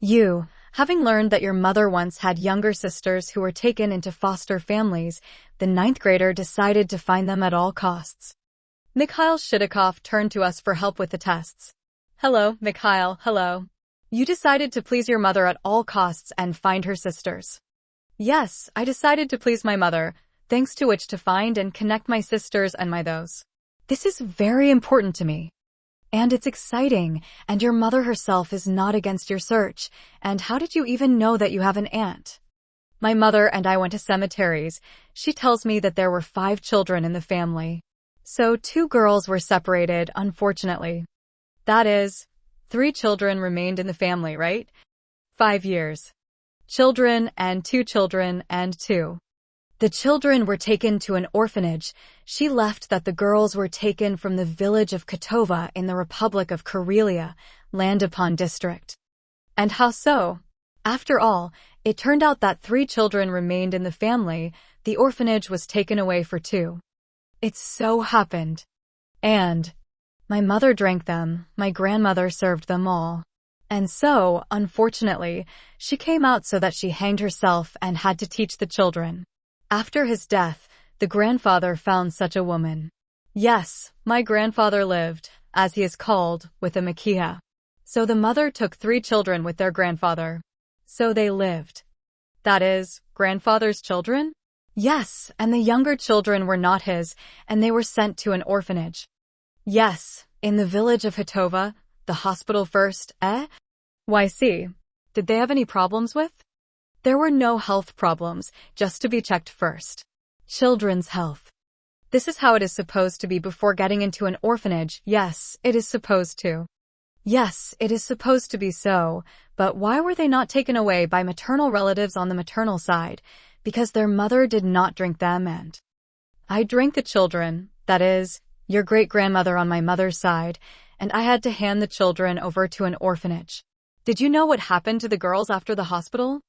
You, having learned that your mother once had younger sisters who were taken into foster families, the ninth grader decided to find them at all costs. Mikhail Shitikov turned to us for help with the tests. Hello, Mikhail, hello. You decided to please your mother at all costs and find her sisters. Yes, I decided to please my mother, thanks to which to find and connect my sisters and my those. This is very important to me. And it's exciting, and your mother herself is not against your search. And how did you even know that you have an aunt? My mother and I went to cemeteries. She tells me that there were 5 children in the family. So 2 girls were separated, unfortunately. That is, 3 children remained in the family, right? 5 years. Children and 2 children and 2. The children were taken to an orphanage. She left that the girls were taken from the village of Shitikova in the Republic of Karelia, Landupon district. And how so? After all, it turned out that 3 children remained in the family. The orphanage was taken away for 2. It so happened. And my mother drank them, my grandmother served them all. And so, unfortunately, she came out so that she hanged herself and had to teach the children. After his death, the grandfather found such a woman. Yes, my grandfather lived, as he is called, with a makiha. So the mother took 3 children with their grandfather. So they lived. That is, grandfather's children? Yes, and the younger children were not his, and they were sent to an orphanage. Yes, in the village of Hitova, the hospital first, Why see? Did they have any problems with? There were no health problems, just to be checked first. Children's health. This is how it is supposed to be before getting into an orphanage. Yes, it is supposed to. Yes, it is supposed to be so, but why were they not taken away by maternal relatives on the maternal side? Because their mother did not drink them and I drank the children, that is, your great-grandmother on my mother's side, and I had to hand the children over to an orphanage. Did you know what happened to the girls after the hospital?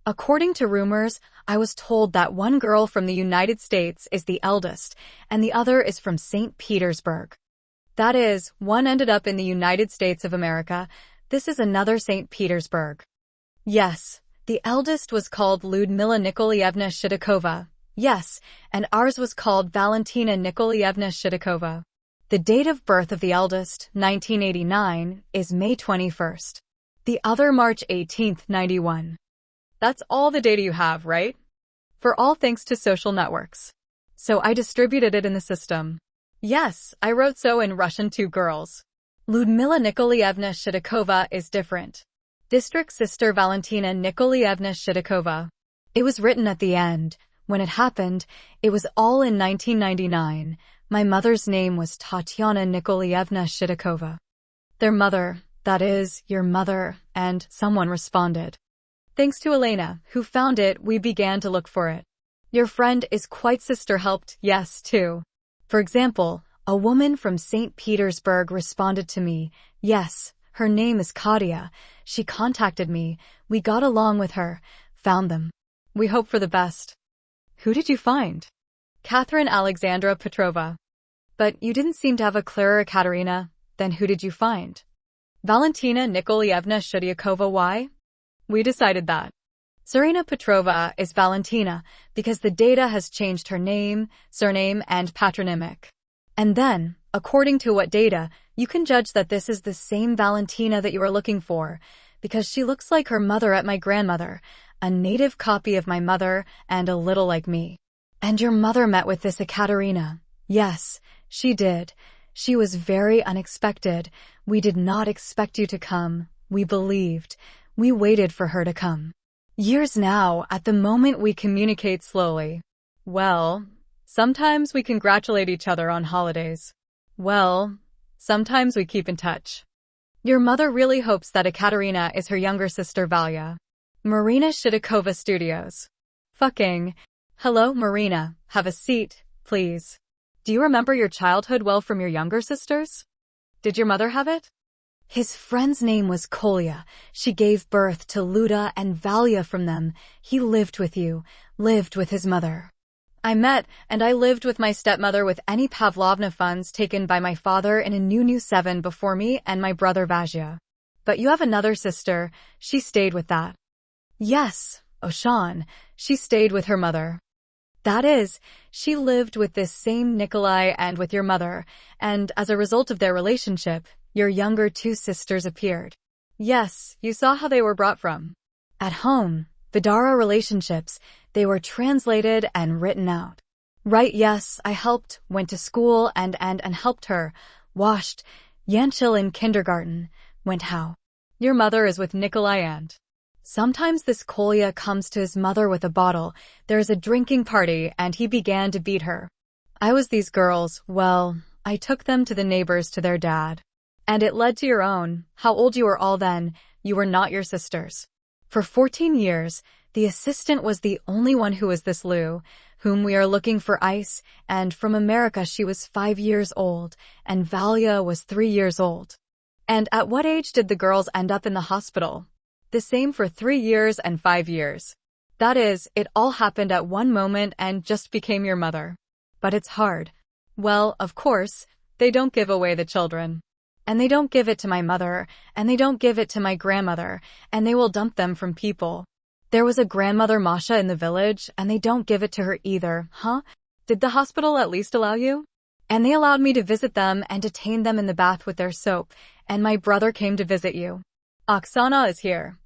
According to rumors, I was told that one girl from the United States is the eldest, and the other is from St. Petersburg. That is, one ended up in the United States of America. This is another St. Petersburg. Yes, the eldest was called Lyudmila Nikolaevna Shitikova. Yes, and ours was called Valentina Nikolaevna Shitikova. The date of birth of the eldest, 1989, is May 21st. The other March 18th, 91. That's all the data you have, right? For all thanks to social networks. So I distributed it in the system. Yes, I wrote so in Russian to girls. Lyudmila Nikolaevna Shitikova is different. District sister Valentina Nikolaevna Shitikova. It was written at the end. When it happened, it was all in 1999. My mother's name was Tatiana Nikolaevna Shitikova. Their mother, that is, your mother, and someone responded. Thanks to Elena, who found it, we began to look for it. Your friend is quite sister helped, yes, too. For example, a woman from St. Petersburg responded to me. Yes, her name is Katia. She contacted me. We got along with her, found them. We hope for the best. Who did you find? Catherine Alexandra Petrova. But you didn't seem to have a clearer Katerina. Then who did you find? Valentina Nikolaevna Shitikova. Why? We decided that Tsarina Petrova is Valentina because the data has changed her name, surname, and patronymic. And then, according to what data, you can judge that this is the same Valentina that you are looking for, because she looks like her mother at my grandmother, a native copy of my mother, and a little like me. And your mother met with this Ekaterina. Yes, she did. She was very unexpected. We did not expect you to come. We believed. We waited for her to come. Years now, at the moment we communicate slowly. Well, sometimes we congratulate each other on holidays. Well, sometimes we keep in touch. Your mother really hopes that Ekaterina is her younger sister Valia. Marina Shitikova Studios. Fucking. Hello, Marina. Have a seat, please. Do you remember your childhood well from your younger sisters? Did your mother have it? His friend's name was Kolya. She gave birth to Luda and Valia from them. He lived with you, lived with his mother. I met, and I lived with my stepmother with any Pavlovna funds taken by my father in a new 7 before me and my brother Vazia. But you have another sister. She stayed with that. Yes, Oshan. She stayed with her mother. That is, she lived with this same Nikolai and with your mother, and as a result of their relationship, your younger two sisters appeared. Yes, you saw how they were brought from. At home, Vidara relationships, they were translated and written out. Right, yes, I helped, went to school and helped her, washed, Yanchil in kindergarten, went how. Your mother is with Nikolai and. Sometimes this Kolya comes to his mother with a bottle, there is a drinking party and he began to beat her. I was these girls, well, I took them to the neighbors to their dad. And it led to your own, how old you were all then, you were not your sisters. For 14 years, the assistant was the only one who was this Lou, whom we are looking for ice, and from America she was 5 years old, and Valia was 3 years old. And at what age did the girls end up in the hospital? The same for 3 years and 5 years. That is, it all happened at one moment and just became your mother. But it's hard. Well, of course, they don't give away the children. And they don't give it to my mother, and they don't give it to my grandmother, and they will dump them from people. There was a grandmother Masha in the village, and they don't give it to her either, huh? Did the hospital at least allow you? And they allowed me to visit them and detain them in the bath with their soap, and my brother came to visit you. Oksana is here.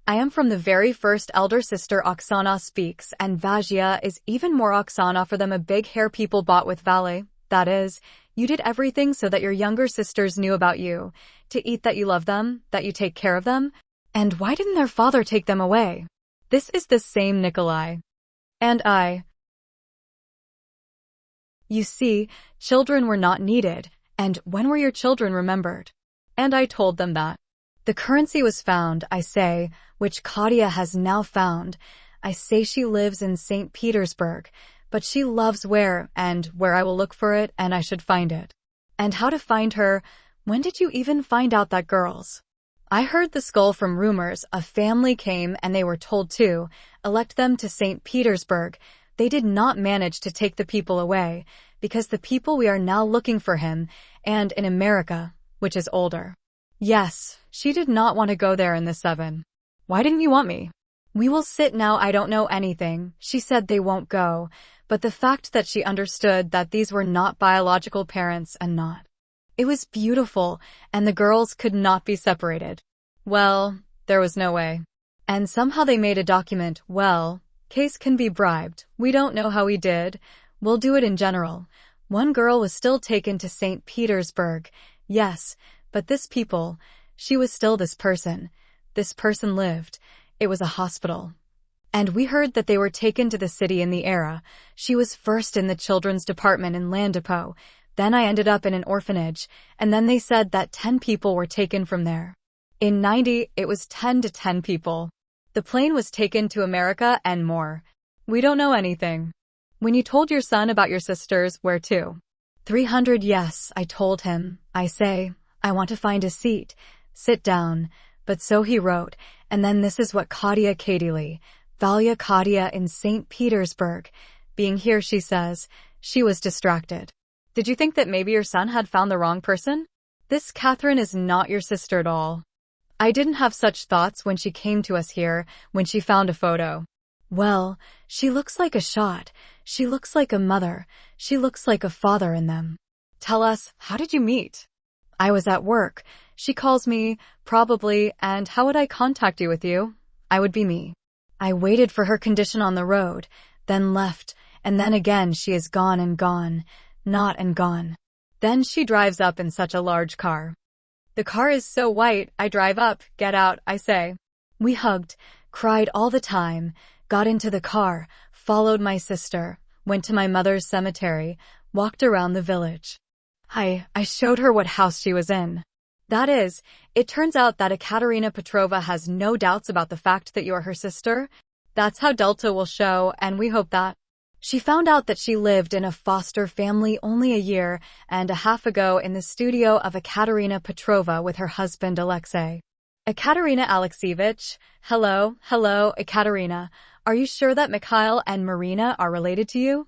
I am from the very first elder sister Oksana speaks, and Vajia is even more Oksana for them a big hair people bought with Vale. That is, you did everything so that your younger sisters knew about you, to eat that you love them, that you take care of them. And why didn't their father take them away? This is the same Nikolai. And I. You see, children were not needed, and when were your children remembered? And I told them that. The currency was found, I say, which Katia has now found. I say she lives in St. Petersburg, but she loves where I will look for it and I should find it. And how to find her? When did you even find out that girls? I heard the skull from rumors. A family came and they were told to elect them to St. Petersburg. They did not manage to take the people away, because the people we are now looking for him, and in America, which is older. Yes, she did not want to go there in the 7. Why didn't you want me? We will sit now. I don't know anything. She said they won't go, but the fact that she understood that these were not biological parents and not. It was beautiful, and the girls could not be separated. Well, there was no way. And somehow they made a document. Well, case can be bribed. We don't know how he did. We'll do it in general. One girl was still taken to St. Petersburg. Yes, but this people, she was still this person. This person lived. It was a hospital. And we heard that they were taken to the city in the era. She was first in the children's department in Land Depot. Then I ended up in an orphanage, and then they said that 10 people were taken from there. In 90, it was 10 to 10 people. The plane was taken to America and more. We don't know anything. When you told your son about your sisters, where to? 300, yes, I told him. I say, I want to find a seat. Sit down. But so he wrote, and then this is what Katia Katili, Valia Katia in St. Petersburg. Being here, she says, she was distracted. Did you think that maybe your son had found the wrong person? This Catherine is not your sister at all. I didn't have such thoughts when she came to us here, when she found a photo. Well, she looks like a shot. She looks like a mother. She looks like a father in them. Tell us, how did you meet? I was at work. She calls me, probably, and how would I contact you with you? I would be me. I waited for her condition on the road, then left, and then again she is gone and gone, not and gone. Then she drives up in such a large car. The car is so white, I drive up, get out, I say. We hugged, cried all the time, got into the car, followed my sister, went to my mother's cemetery, walked around the village. I showed her what house she was in. That is, it turns out that Ekaterina Petrova has no doubts about the fact that you are her sister. That's how Delta will show, and we hope that. She found out that she lived in a foster family only a year and a half ago in the studio of Ekaterina Petrova with her husband Alexei. Ekaterina Alexeyevich, hello, Ekaterina. Are you sure that Mikhail and Marina are related to you?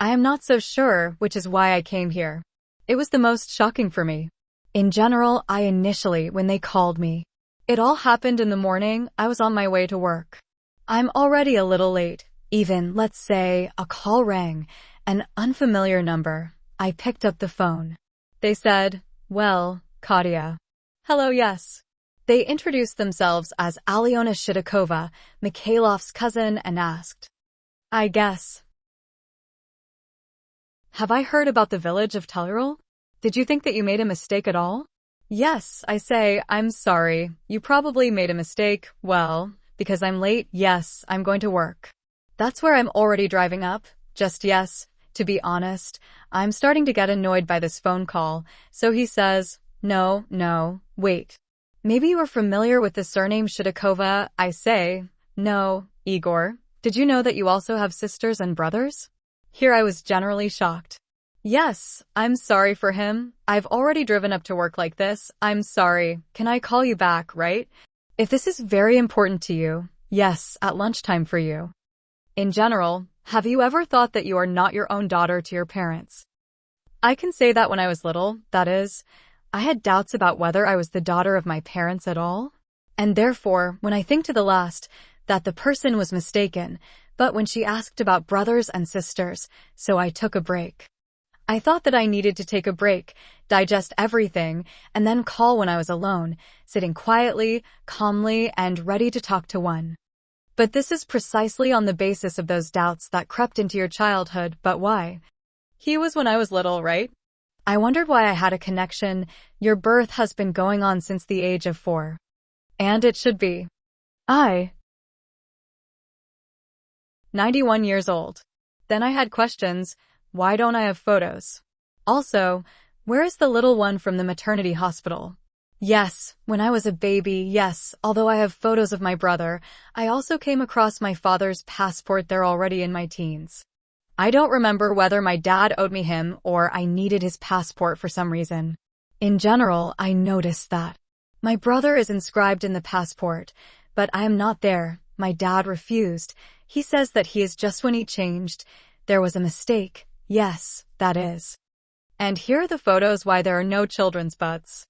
I am not so sure, which is why I came here. It was the most shocking for me. In general, when they called me. It all happened in the morning. I was on my way to work. I'm already a little late. Even, let's say, a call rang, an unfamiliar number. I picked up the phone. They said, well, Katya. Hello, yes. They introduced themselves as Alyona Shitikova, Mikhailov's cousin, and asked, I guess. Have I heard about the village of Tellurol? Did you think that you made a mistake at all? Yes, I say, I'm sorry. You probably made a mistake. Well, because I'm late, yes, I'm going to work. That's where I'm already driving up. Just yes. To be honest, I'm starting to get annoyed by this phone call. So he says, no, wait. Maybe you are familiar with the surname Shitikova. I say, no, Igor. Did you know that you also have sisters and brothers? Here I was generally shocked. Yes, I'm sorry for him. I've already driven up to work like this. I'm sorry. Can I call you back, right? If this is very important to you, yes, at lunchtime for you. In general, have you ever thought that you are not your own daughter to your parents? I can say that when I was little, that is, I had doubts about whether I was the daughter of my parents at all. And therefore, when I think to the last, that the person was mistaken, but when she asked about brothers and sisters, so I took a break. I thought that I needed to take a break, digest everything, and then call when I was alone, sitting quietly, calmly, and ready to talk to one. But this is precisely on the basis of those doubts that crept into your childhood. But why? He was when I was little, right? I wondered why I had a connection. Your birth has been going on since the age of 4. And it should be. 91 years old. Then I had questions. Why don't I have photos? Also, where is the little one from the maternity hospital? Yes, when I was a baby, yes, although I have photos of my brother, I also came across my father's passport there already in my teens. I don't remember whether my dad owed me him or I needed his passport for some reason. In general, I noticed that. My brother is inscribed in the passport, but I am not there. My dad refused. He says that he is just when he changed. There was a mistake. Yes, that is. And here are the photos why there are no children's butts.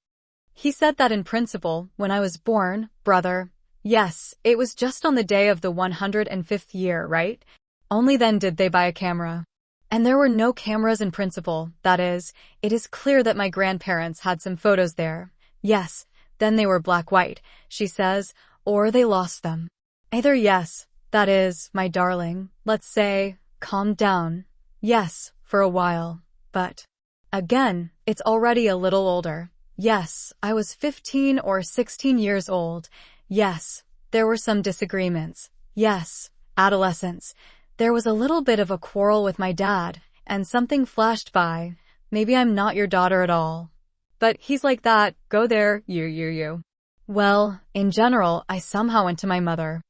He said that in principle, when I was born, brother, yes, it was just on the day of the 105th year, right? Only then did they buy a camera. And there were no cameras in principle, that is, it is clear that my grandparents had some photos there. Yes, then they were black-white, she says, or they lost them. Either yes, that is, my darling, let's say, calm down. Yes, for a while, but again, it's already a little older. Yes, I was 15 or 16 years old. Yes, there were some disagreements. Yes, adolescence. There was a little bit of a quarrel with my dad, and something flashed by. Maybe I'm not your daughter at all. But he's like that, go there, you. Well, in general, I somehow went to my mother.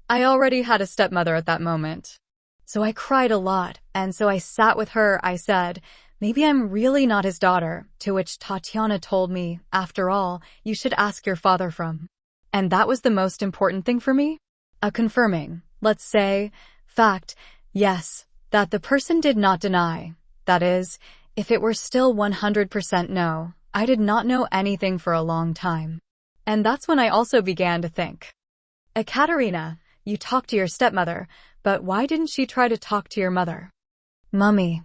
I already had a stepmother at that moment. So I cried a lot, and so I sat with her. I said, maybe I'm really not his daughter, to which Tatiana told me, after all, you should ask your father from. And that was the most important thing for me? A confirming, let's say, fact, yes, that the person did not deny. That is, if it were still 100% no, I did not know anything for a long time. And that's when I also began to think. Ekaterina, you talked to your stepmother, but why didn't she try to talk to your mother? Mummy.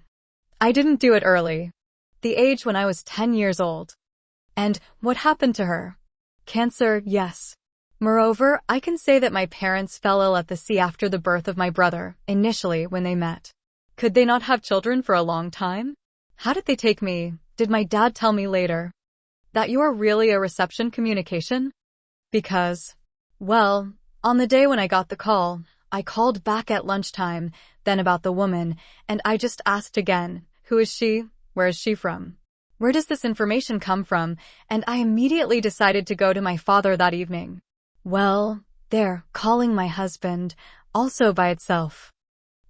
I didn't do it early. The age when I was 10 years old. And what happened to her? Cancer, yes. Moreover, I can say that my parents fell ill at the sea after the birth of my brother, initially when they met. Could they not have children for a long time? How did they take me? Did my dad tell me later that you are really a reception communication? Because, well, on the day when I got the call, I called back at lunchtime, then about the woman, and I just asked again, who is she? Where is she from? Where does this information come from? And I immediately decided to go to my father that evening. Well, there, calling my husband, also by itself.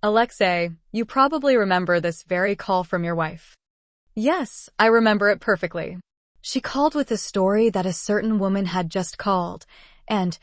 Alexei, you probably remember this very call from your wife. Yes, I remember it perfectly. She called with a story that a certain woman had just called, and,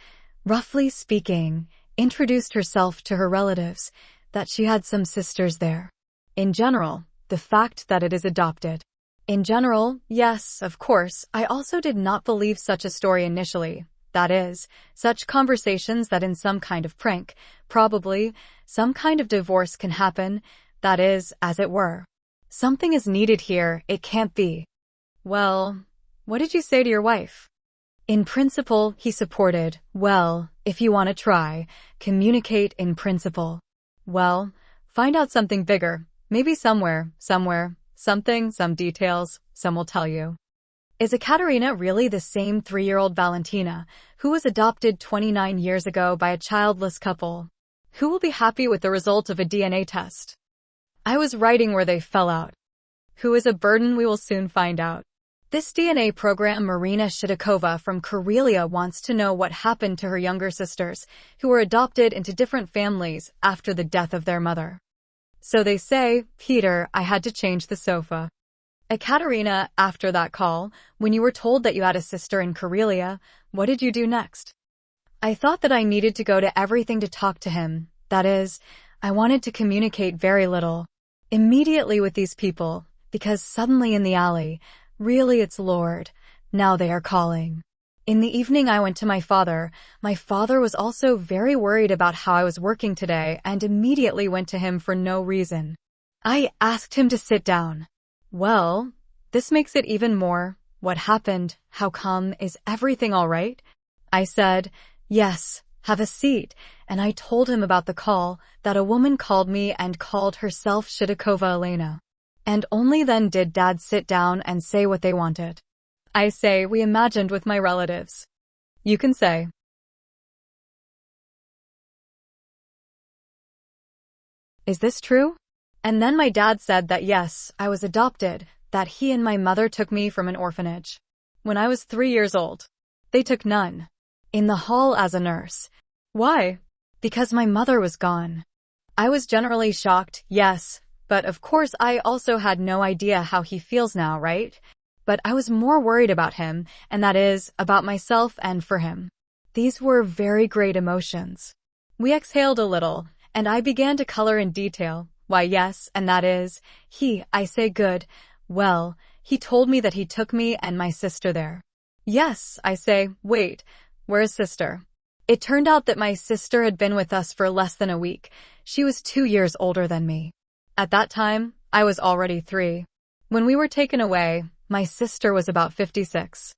roughly speaking, introduced herself to her relatives, that she had some sisters there. In general, the fact that it is adopted. In general, yes, of course, I also did not believe such a story initially. That is, such conversations that in some kind of prank, probably, some kind of divorce can happen, that is, as it were. Something is needed here, it can't be. Well, what did you say to your wife? In principle, he supported, well, if you want to try, communicate in principle. Well, find out something bigger, maybe somewhere, something, some details, some will tell you. Is Ekaterina really the same 3-year-old Valentina, who was adopted 29 years ago by a childless couple? Who will be happy with the result of a DNA test? I was writing where they fell out. Who is a burden we will soon find out. This DNA program Marina Shitikova from Karelia wants to know what happened to her younger sisters, who were adopted into different families after the death of their mother. So they say, Peter, I had to change the sofa. Ekaterina, after that call, when you were told that you had a sister in Karelia, what did you do next? I thought that I needed to go to everything to talk to him. That is, I wanted to communicate very little. Immediately with these people, because suddenly in the alley, really it's Lord, now they are calling. In the evening I went to my father. My father was also very worried about how I was working today and immediately went to him for no reason. I asked him to sit down. Well, this makes it even more. What happened? How come? Is everything all right? I said, yes, have a seat, and I told him about the call, that a woman called me and called herself Shitikova Elena. And only then did Dad sit down and say what they wanted. I say, we imagined with my relatives. You can say. Is this true? And then my dad said that yes, I was adopted, that he and my mother took me from an orphanage. When I was 3 years old. They took none. In the hall as a nurse. Why? Because my mother was gone. I was generally shocked, yes, but of course I also had no idea how he feels now, right? But I was more worried about him, and that is, about myself and for him. These were very great emotions. We exhaled a little, and I began to color in detail. Why yes, and that is, I say good, well, he told me that he took me and my sister there. Yes, I say, wait, where is sister? It turned out that my sister had been with us for less than a week. She was 2 years older than me. At that time, I was already 3. When we were taken away, my sister was about 56.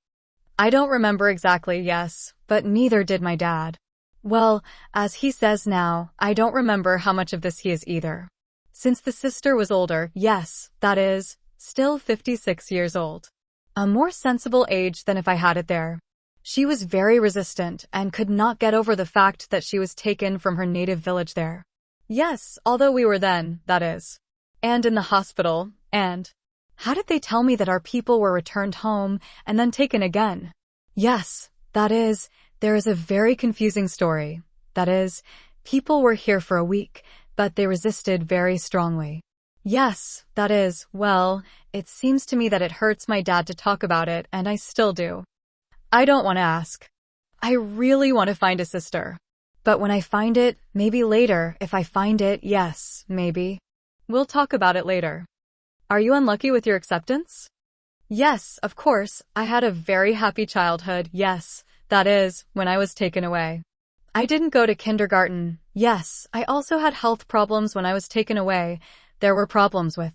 I don't remember exactly, yes, but neither did my dad. Well, as he says now, I don't remember how much of this he is either. Since the sister was older, yes, that is, still 56 years old. A more sensible age than if I had it there. She was very resistant and could not get over the fact that she was taken from her native village there. Yes, although we were then, that is. And in the hospital, and... How did they tell me that our people were returned home and then taken again? Yes, that is, there is a very confusing story. That is, people were here for a week, but they resisted very strongly. Yes, that is, well, it seems to me that it hurts my dad to talk about it, and I still do. I don't want to ask. I really want to find a sister. But when I find it, maybe later, if I find it, yes, maybe. We'll talk about it later. Are you unlucky with your acceptance? Yes, of course, I had a very happy childhood, yes, that is, when I was taken away. I didn't go to kindergarten, yes, I also had health problems when I was taken away, there were problems with.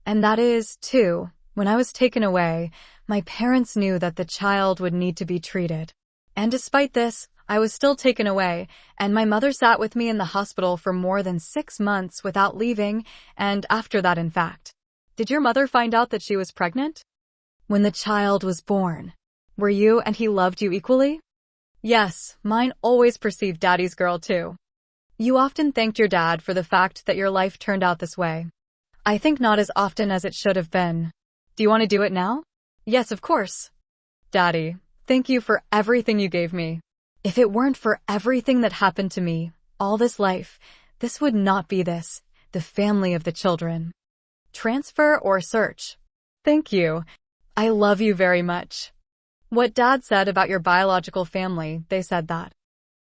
And that is, too, when I was taken away, my parents knew that the child would need to be treated. And despite this, I was still taken away, and my mother sat with me in the hospital for more than 6 months without leaving, and after that in fact. Did your mother find out that she was pregnant? When the child was born, were you and he loved you equally? Yes, mine always perceived Daddy's girl too. You often thanked your dad for the fact that your life turned out this way. I think not as often as it should have been. Do you want to do it now? Yes, of course. Daddy, thank you for everything you gave me. If it weren't for everything that happened to me, all this life, this would not be this, the family of the children. Transfer or search? Thank you. I love you very much. What Dad said about your biological family, they said that.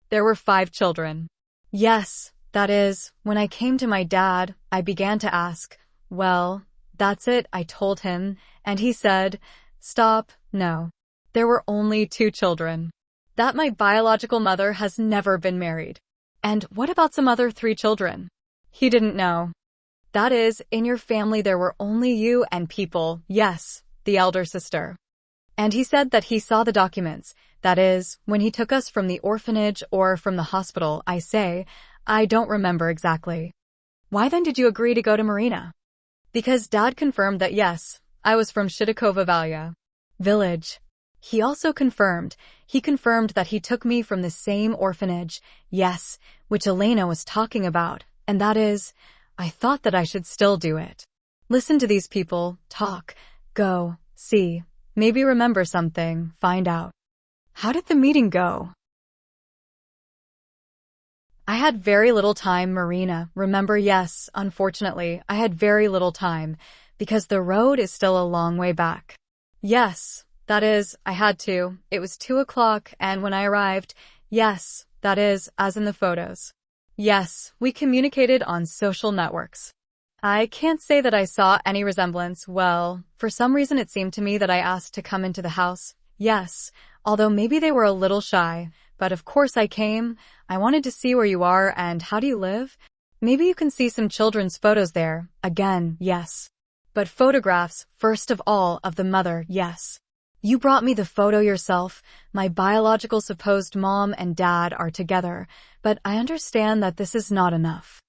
There were 5 children. Yes, that is, when I came to my dad, I began to ask, well, that's it, I told him, And he said, "Stop, no. There were only 2 children. That my biological mother has never been married. And what about some other 3 children?" He didn't know. "That is, in your family there were only you and people, yes, the elder sister." And he said that he saw the documents, that is, when he took us from the orphanage or from the hospital. I don't remember exactly. "Why then did you agree to go to Marina?" "Because Dad confirmed that yes, I was from Shitikova village. He also confirmed that he took me from the same orphanage, yes, which Elena was talking about, and that is, I thought that I should still do it. Listen to these people, talk, go, see, maybe remember something, find out." How did the meeting go? I had very little time, Marina. Remember, yes, unfortunately, I had very little time, because the road is still a long way back. Yes, that is, I had to. It was 2 o'clock, and when I arrived, yes, that is, as in the photos. Yes, we communicated on social networks. I can't say that I saw any resemblance. Well, for some reason it seemed to me that I asked to come into the house. Yes, although maybe they were a little shy. But of course I came. I wanted to see where you are and how do you live? Maybe you can see some children's photos there. Again, yes. But photographs, first of all, of the mother, yes. You brought me the photo yourself. My biological supposed mom and dad are together, but I understand that this is not enough.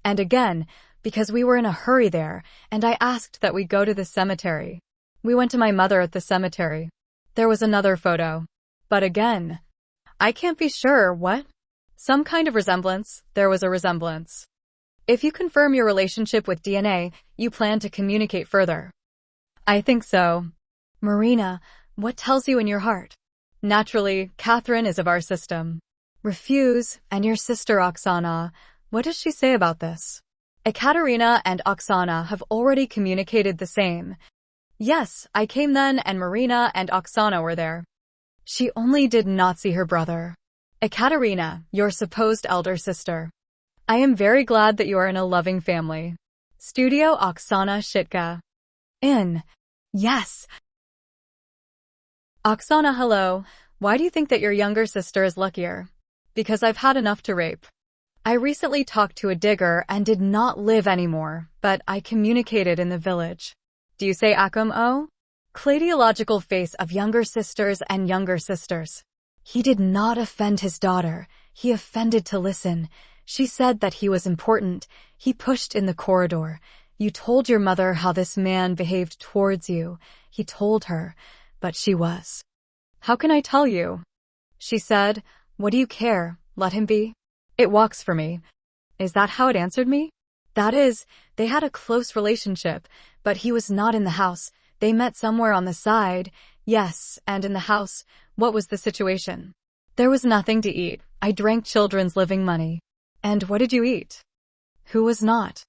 And again, because we were in a hurry there, and I asked that we go to the cemetery. We went to my mother at the cemetery. There was another photo. But again, I can't be sure, what? Some kind of resemblance, there was a resemblance. If you confirm your relationship with DNA, you plan to communicate further. I think so. Marina, what tells you in your heart? Naturally, Catherine is of our system. Refuse, and your sister Oksana, what does she say about this? Ekaterina and Oksana have already communicated the same. Yes, I came then and Marina and Oksana were there. She only did not see her brother. Ekaterina, your supposed elder sister. I am very glad that you are in a loving family. Studio Oksana Shitka. Yes. Oksana, hello. Why do you think that your younger sister is luckier? Because I've had enough to rape. I recently talked to a digger and did not live anymore, but I communicated in the village. Do you say Akum O? Cladiological face of younger sisters and younger sisters. He did not offend his daughter. He offended to listen. She said that he was important. He pushed in the corridor. You told your mother how this man behaved towards you. He told her, but she was. How can I tell you? She said, what do you care? Let him be. It walks for me. Is that how it answered me? That is, they had a close relationship, but he was not in the house. They met somewhere on the side. Yes, and in the house, what was the situation? There was nothing to eat. I drank children's living money. And what did you eat? Who was not?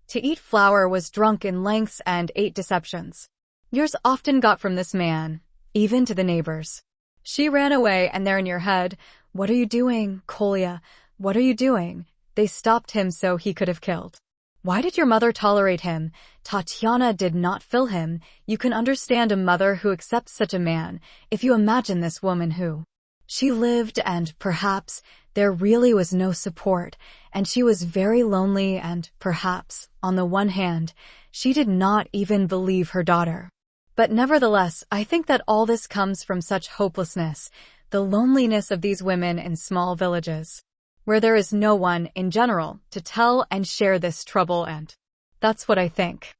To eat flour was drunk in lengths and ate deceptions. Yours often got from this man, even to the neighbors. She ran away and there in your head, what are you doing, Kolya? What are you doing? They stopped him so he could have killed. Why did your mother tolerate him? Tatiana did not fill him. You can understand a mother who accepts such a man, if you imagine this woman who. She lived and, perhaps, there really was no support, and she was very lonely and, perhaps, on the one hand, she did not even believe her daughter. But nevertheless, I think that all this comes from such hopelessness, the loneliness of these women in small villages, where there is no one, in general, to tell and share this trouble and that's what I think.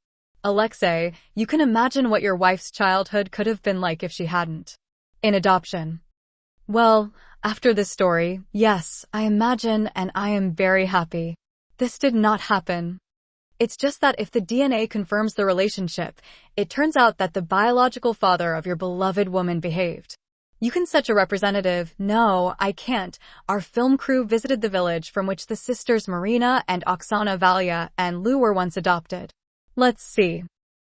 Alexei, you can imagine what your wife's childhood could have been like if she hadn't. In adoption. Well, after this story, yes, I imagine and I am very happy. This did not happen. It's just that if the DNA confirms the relationship, it turns out that the biological father of your beloved woman behaved. You can such a representative. No, I can't. Our film crew visited the village from which the sisters Marina and Oksana Valia and Lou were once adopted. Let's see.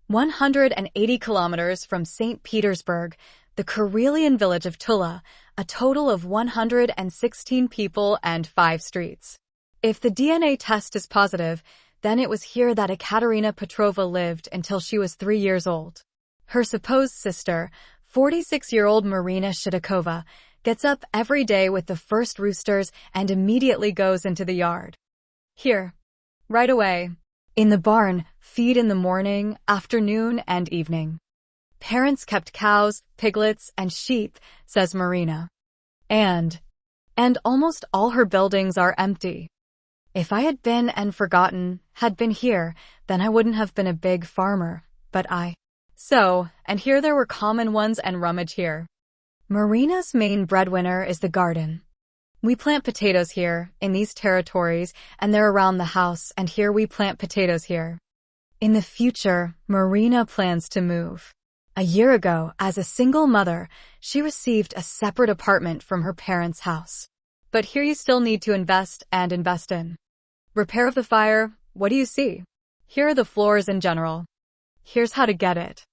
180 kilometers from St. Petersburg, the Karelian village of Tula, a total of 116 people and 5 streets. If the DNA test is positive, Then it was here that Ekaterina Petrova lived until she was 3 years old. Her supposed sister, 46-year-old Marina Shitikova, gets up every day with the first roosters and immediately goes into the yard. Here. Right away. In the barn, feed in the morning, afternoon, and evening. Parents kept cows, piglets, and sheep, says Marina. And almost all her buildings are empty. If I had been and forgotten, had been here, then I wouldn't have been a big farmer, but and here there were common ones and rummage here. Marina's main breadwinner is the garden. We plant potatoes here, in these territories, and they're around the house, and here we plant potatoes here. In the future, Marina plans to move. A year ago, as a single mother, she received a separate apartment from her parents' house. But here you still need to invest in. Repair of the fire, what do you see? Here are the floors in general. Here's how to get it.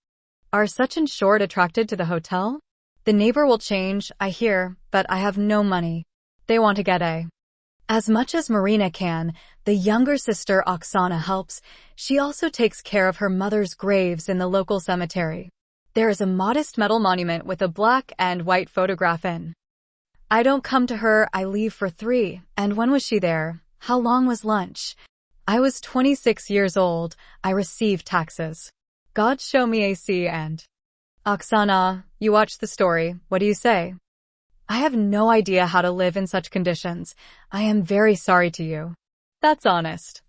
Are such in short attracted to the hotel? The neighbor will change, I hear, but I have no money. They want to get as much as Marina can. The younger sister Oksana helps. She also takes care of her mother's graves in the local cemetery. There is a modest metal monument with a black and white photograph in. I don't come to her, I leave for 3. And when was she there? How long was lunch? I was 26 years old. I received taxes. God show me AC and... Oksana, you watched the story. What do you say? I have no idea how to live in such conditions. I am very sorry to you. That's honest.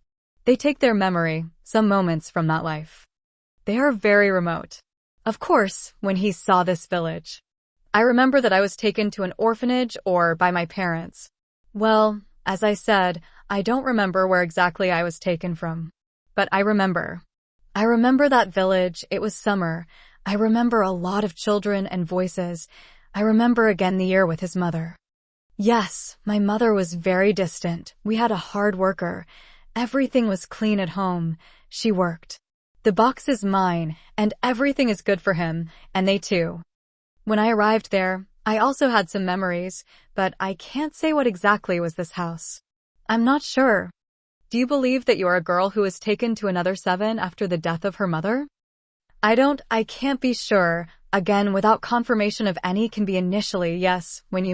They take their memory, some moments from that life. They are very remote. Of course, when he saw this village. I remember that I was taken to an orphanage or by my parents. Well, as I said, I don't remember where exactly I was taken from. But I remember. I remember that village. It was summer. I remember a lot of children and voices. I remember again the year with his mother. Yes, my mother was very distant. We had a hard worker. Everything was clean at home. She worked. The box is mine, and everything is good for him, and they too. When I arrived there, I also had some memories, but I can't say what exactly was this house. I'm not sure. Do you believe that you are a girl who was taken to another 7 after the death of her mother? I can't be sure. Again, without confirmation of any can be initially, yes, when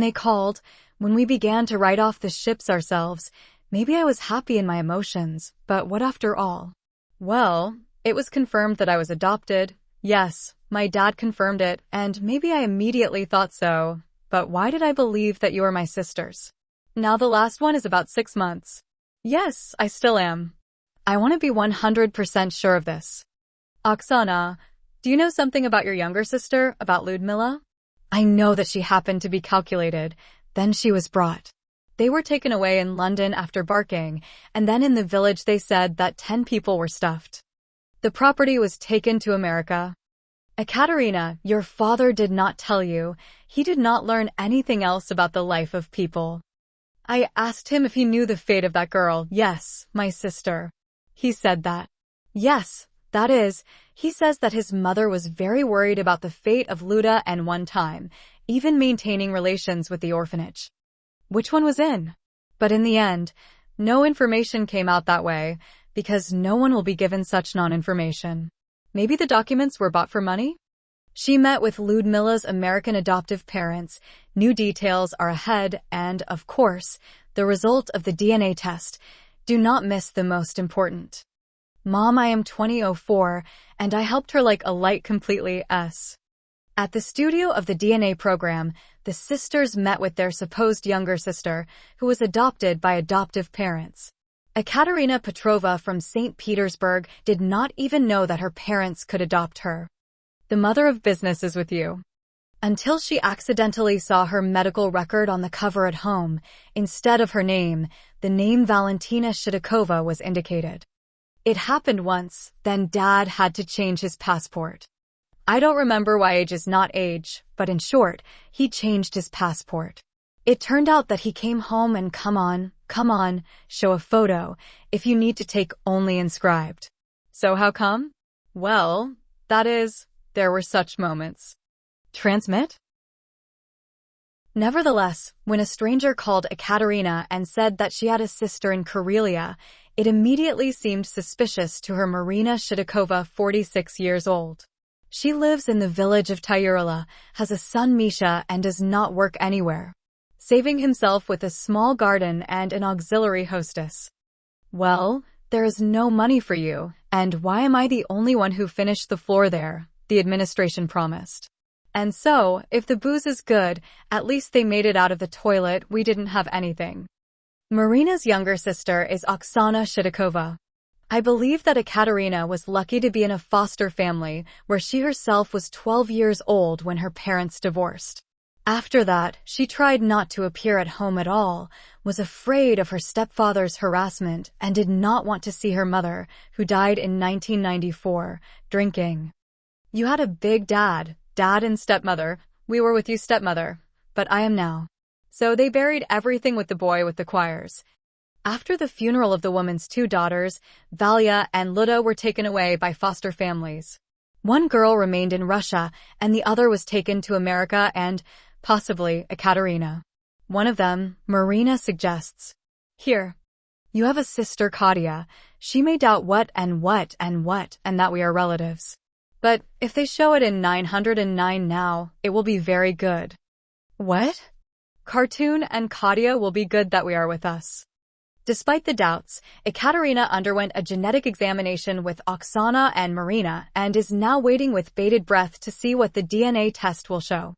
they called, when we began to write off the ships ourselves, maybe I was happy in my emotions, but what after all? Well, it was confirmed that I was adopted. Yes, my dad confirmed it, and maybe I immediately thought so, but why did I believe that you were my sisters? Now the last one is about 6 months. Yes, I still am. I want to be 100% sure of this. Oksana, do you know something about your younger sister, about Ludmila? I know that she happened to be calculated. Then she was brought. They were taken away in London after barking, and then in the village they said that 10 people were stuffed. The property was taken to America. Ekaterina, your father did not tell you. He did not learn anything else about the life of people. I asked him if he knew the fate of that girl. Yes, my sister. He said that. Yes, that is, he says that his mother was very worried about the fate of Luda and one time, even maintaining relations with the orphanage. Which one was in? But in the end, no information came out that way, because no one will be given such non-information. Maybe the documents were bought for money? She met with Ludmila's American adoptive parents. New details are ahead and, of course, the result of the DNA test. Do not miss the most important. Mom, I am 2004, and I helped her like a light completely. At the studio of the DNA program, the sisters met with their supposed younger sister, who was adopted by adoptive parents. Ekaterina Petrova from St. Petersburg did not even know that her parents could adopt her. The mother of business is with you. Until she accidentally saw her medical record on the cover at home, instead of her name, the name Valentina Shitikova was indicated. It happened once, then Dad had to change his passport. I don't remember why age is not age, but in short, he changed his passport. It turned out that he came home and come on, show a photo, if you need to take only inscribed. So how come? Well, that is, there were such moments. Transmit? Nevertheless, when a stranger called Ekaterina and said that she had a sister in Karelia, It immediately seemed suspicious to her Marina Shitikova, 46 years old. She lives in the village of Tyurala, has a son Misha, and does not work anywhere, saving himself with a small garden and an auxiliary hostess. Well, there is no money for you, and why am I the only one who finished the floor there? The administration promised. And so, if the booze is good, at least they made it out of the toilet. We didn't have anything. Marina's younger sister is Oksana Shitikova. I believe that Ekaterina was lucky to be in a foster family where she herself was 12 years old when her parents divorced. After that, she tried not to appear at home at all, was afraid of her stepfather's harassment, and did not want to see her mother, who died in 1994, drinking. You had a big dad and stepmother. We were with you, stepmother, but I am now. So they buried everything with the boy with the choirs. After the funeral of the woman's two daughters, Valia and Luda were taken away by foster families. One girl remained in Russia, and the other was taken to America and, possibly, Ekaterina. One of them, Marina, suggests, "Here. You have a sister, Katya. She may doubt what and that we are relatives. But if they show it in 909 now, it will be very good." What? Cartoon and Katya will be good that we are with us. Despite the doubts, Ekaterina underwent a genetic examination with Oksana and Marina and is now waiting with bated breath to see what the DNA test will show.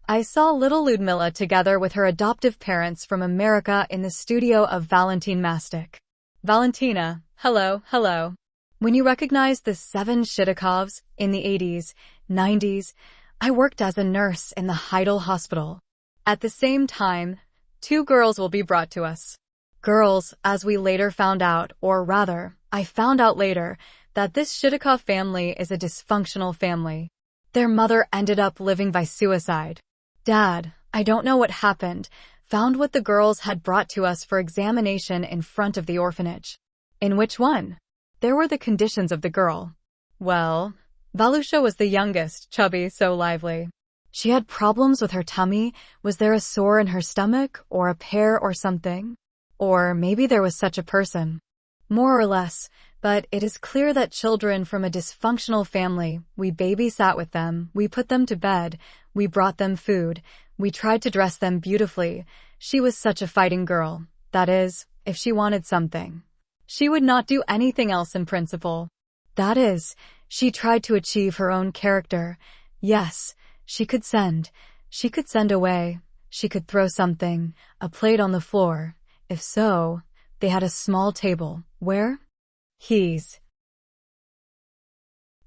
I saw little Ludmila together with her adoptive parents from America in the studio of Valentin Mastic. Valentina, hello. When you recognize the 7 Shitikovs in the 80s, 90s, I worked as a nurse in the Heidel Hospital. At the same time, 2 girls will be brought to us. Girls, as we later found out, or rather, I found out later, that this Shitikov family is a dysfunctional family. Their mother ended up living by suicide. Dad, I don't know what happened, found what the girls had brought to us for examination in front of the orphanage. In which one? There were the conditions of the girl. Well, Valusha was the youngest, chubby, so lively. She had problems with her tummy. Was there a sore in her stomach, or a pear or something? Or maybe there was such a person. More or less, but it is clear that children from a dysfunctional family, we babysat with them, we put them to bed, we brought them food, we tried to dress them beautifully. She was such a fighting girl. That is, if she wanted something. She would not do anything else in principle. That is, she tried to achieve her own character. Yes, she could send away, she could throw something, a plate on the floor. If so, they had a small table, where?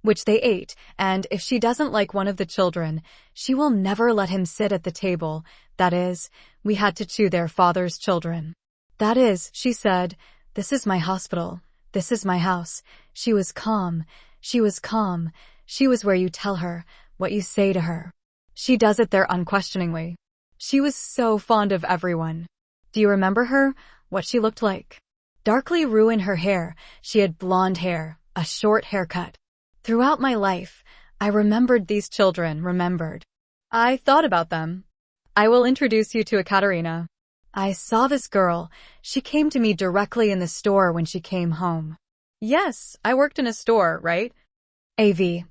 Which they ate, and if she doesn't like one of the children, she will never let him sit at the table. That is, we had to chew their father's children. That is, she said, "This is my hospital. This is my house." She was calm. She was where you tell her, what you say to her. She does it there unquestioningly. She was so fond of everyone. Do you remember her? What she looked like? Darkly ruined her hair. She had blonde hair, a short haircut. Throughout my life, I remembered these children, I thought about them. I will introduce you to Ekaterina. I saw this girl. She came to me directly in the store when she came home. Yes, I worked in a store, right? AV.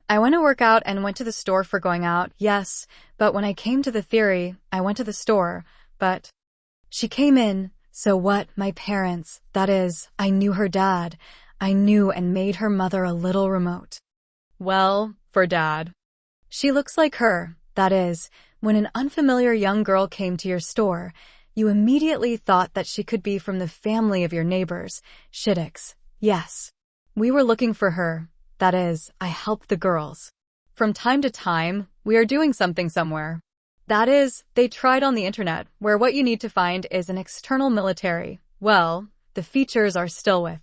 I went to work out and went to the store for going out, yes, but when I came to the theory, I went to the store, but she came in, so what, my parents, that is, I knew her dad. I knew and made her mother a little remote. Well, for dad. She looks like her, that is, when an unfamiliar young girl came to your store, you immediately thought that she could be from the family of your neighbors, Shitiks. Yes. We were looking for her, that is, I helped the girls. From time to time, we are doing something somewhere. That is, they tried on the internet, where what you need to find is an external military. Well, the features are still with.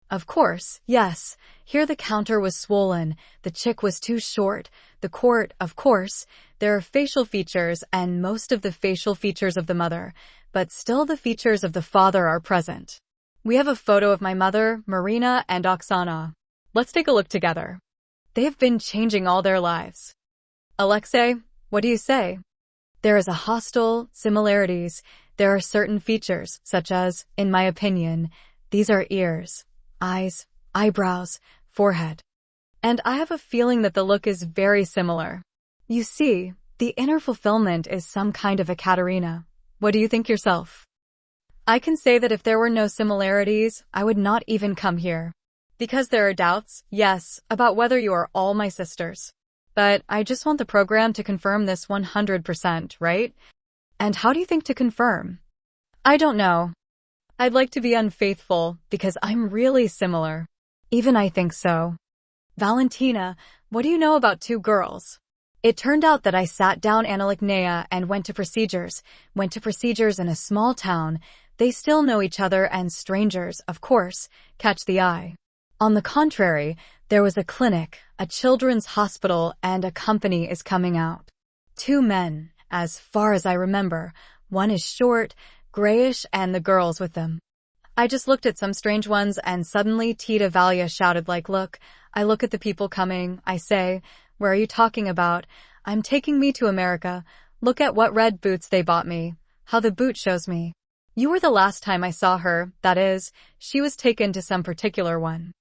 Of course, yes. Here the counter was swollen, the chick was too short, the court, of course, there are facial features and most of the facial features of the mother, but still the features of the father are present. We have a photo of my mother, Marina, and Oksana. Let's take a look together. They have been changing all their lives. Alexei, what do you say? There is a hostile similarities. There are certain features, such as, in my opinion, These are ears, eyes, eyebrows, forehead. And I have a feeling that the look is very similar. You see, the inner fulfillment is some kind of Ekaterina. What do you think yourself? I can say that if there were no similarities, I would not even come here. Because there are doubts, yes, about whether you are all my sisters. But I just want the program to confirm this 100%, right? And how do you think to confirm? I don't know. I'd like to be unfaithful because I'm really similar. Even I think so. Valentina, what do you know about two girls? It turned out that I sat down Analicnea and went to procedures in a small town. They still know each other and strangers, of course, catch the eye. On the contrary, there was a clinic, a children's hospital, and a company is coming out. Two men, as far as I remember. One is short, grayish, and the girls with them. I just looked at some strange ones and suddenly Tita Valia shouted like, look, I look at the people coming, I say, where are you talking about? I'm taking me to America. Look at what red boots they bought me. How the boot shows me. You were the last time I saw her, that is, she was taken to some particular one.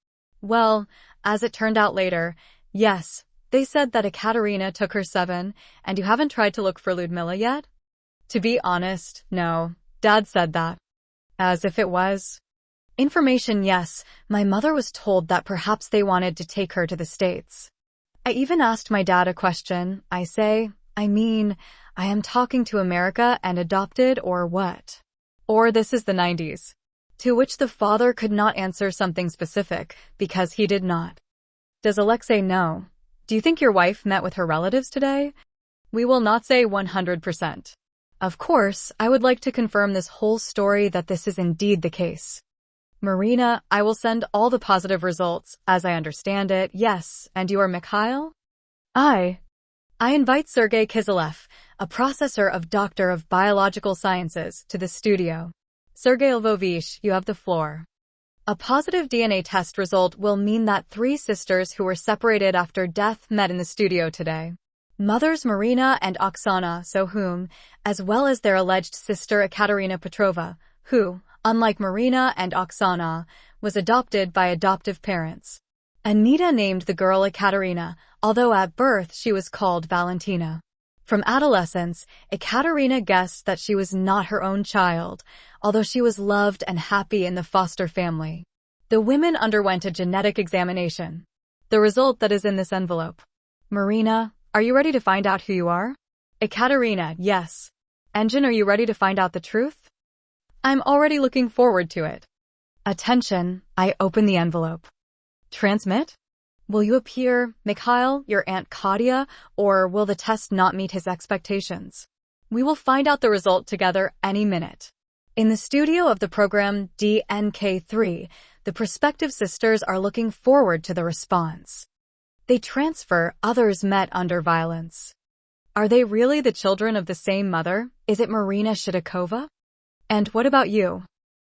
Well, as it turned out later, yes, they said that Ekaterina took her 7, and you haven't tried to look for Ludmila yet? To be honest, no. Dad said that. As if it was. Information, yes. My mother was told that perhaps they wanted to take her to the States. I even asked my dad a question. I am talking to America and adopted or what? Or this is the 90s. To which the father could not answer something specific, because he did not. Does Alexei know? Do you think your wife met with her relatives today? We will not say 100%. Of course, I would like to confirm this whole story that this is indeed the case. Marina, I will send all the positive results, as I understand it, yes, and you are Mikhail? I invite Sergei Kiselev, a processor of Doctor of Biological Sciences, to the studio. Sergei Lvovich, you have the floor. A positive DNA test result will mean that 3 sisters who were separated after death met in the studio today. Mothers Marina and Oksana Sohum, as well as their alleged sister Ekaterina Petrova, who, unlike Marina and Oksana, was adopted by adoptive parents. Anita named the girl Ekaterina, although at birth she was called Valentina. From adolescence, Ekaterina guessed that she was not her own child, although she was loved and happy in the foster family. The women underwent a genetic examination. The result that is in this envelope. Marina, are you ready to find out who you are? Ekaterina, yes. Engine, are you ready to find out the truth? I'm already looking forward to it. Attention, I open the envelope. Transmit? Will you appear, Mikhail, your Aunt Katia, or will the test not meet his expectations? We will find out the result together any minute. In the studio of the program DNK3, the prospective sisters are looking forward to the response. They transfer, others met under violence. Are they really the children of the same mother? Is it Marina Shitikova? And what about you?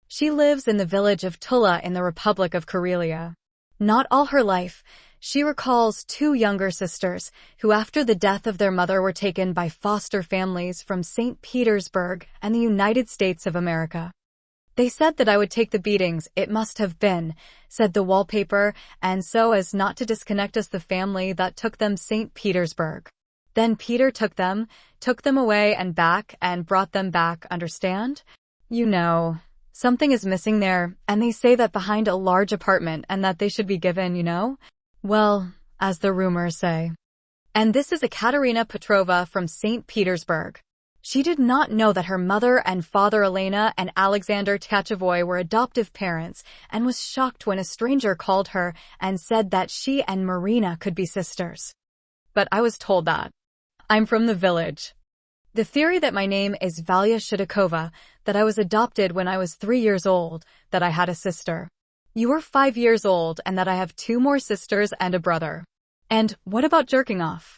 She lives in the village of Tula in the Republic of Karelia. Not all her life, she recalls 2 younger sisters who after the death of their mother were taken by foster families from St. Petersburg and the United States of America. They said that I would take the beatings, it must have been, said the wallpaper, and so as not to disconnect us the family that took them St. Petersburg. Then Peter took them away and back and brought them back, understand? You know, something is missing there, and they say that behind a large apartment and that they should be given, you know? Well, as the rumors say. And this is Ekaterina Petrova from St. Petersburg. She did not know that her mother and father Elena and Alexander Tkachevoy were adoptive parents and was shocked when a stranger called her and said that she and Marina could be sisters. But I was told that. I'm from the village. The theory that my name is Valia Shitikova, that I was adopted when I was 3 years old, that I had a sister. You were 5 years old and that I have 2 more sisters and a brother. And what about jerking off?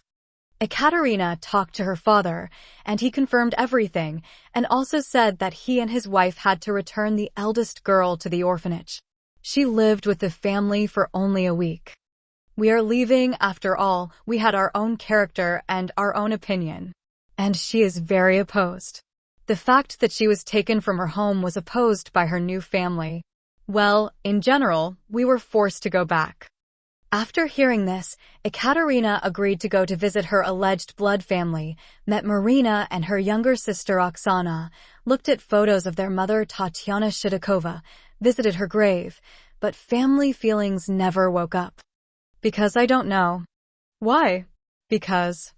Ekaterina talked to her father, and he confirmed everything, and also said that he and his wife had to return the eldest girl to the orphanage. She lived with the family for only a week. We are leaving, after all, we had our own character and our own opinion. And she is very opposed. The fact that she was taken from her home was opposed by her new family. Well, in general, we were forced to go back. After hearing this, Ekaterina agreed to go to visit her alleged blood family, met Marina and her younger sister Oksana, looked at photos of their mother Tatiana Shitikova, visited her grave, but family feelings never woke up. Because I don't know. Why? Because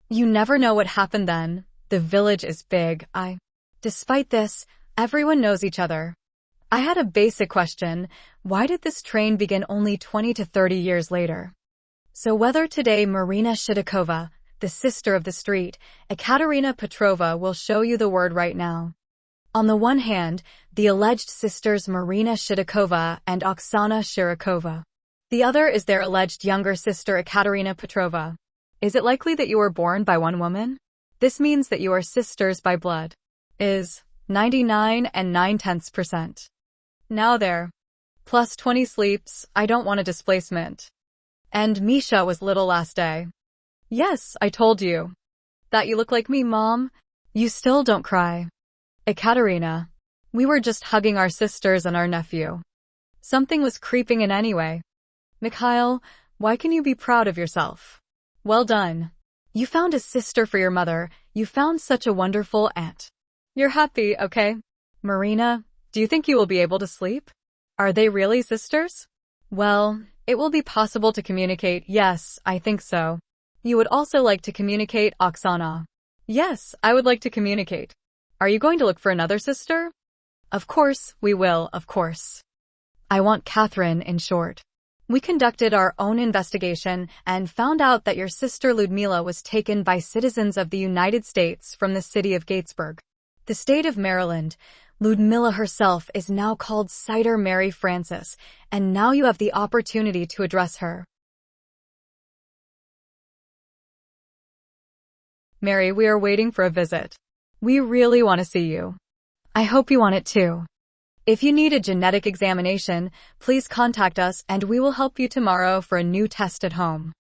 you never know what happened then. The village is big. Despite this, everyone knows each other. I had a basic question. Why did this train begin only 20 to 30 years later? So whether today Marina Shitikova, the sister of the street, Ekaterina Petrova will show you the word right now. On the one hand, the alleged sisters Marina Shitikova and Oksana Shirikova. The other is their alleged younger sister Ekaterina Petrova. Is it likely that you were born by one woman? This means that you are sisters by blood. Is 99.9%. Now there. Plus 20 sleeps, I don't want a displacement. And Misha was little last day. Yes, I told you. That you look like me, Mom? You still don't cry. Ekaterina. We were just hugging our sisters and our nephew. Something was creeping in anyway. Mikhail, why can you be proud of yourself? Well done. You found a sister for your mother. You found such a wonderful aunt. You're happy, okay? Marina, do you think you will be able to sleep? Are they really sisters? Well, it will be possible to communicate. Yes, I think so. You would also like to communicate, Oksana. Yes, I would like to communicate. Are you going to look for another sister? Of course, we will, of course. I want Catherine, in short. We conducted our own investigation and found out that your sister Ludmila was taken by citizens of the United States from the city of Gatesburg, the state of Maryland. Ludmila herself is now called Cider Mary Francis, and now you have the opportunity to address her. Mary, we are waiting for a visit. We really want to see you. I hope you want it too. If you need a genetic examination, please contact us and we will help you tomorrow for a new test at home.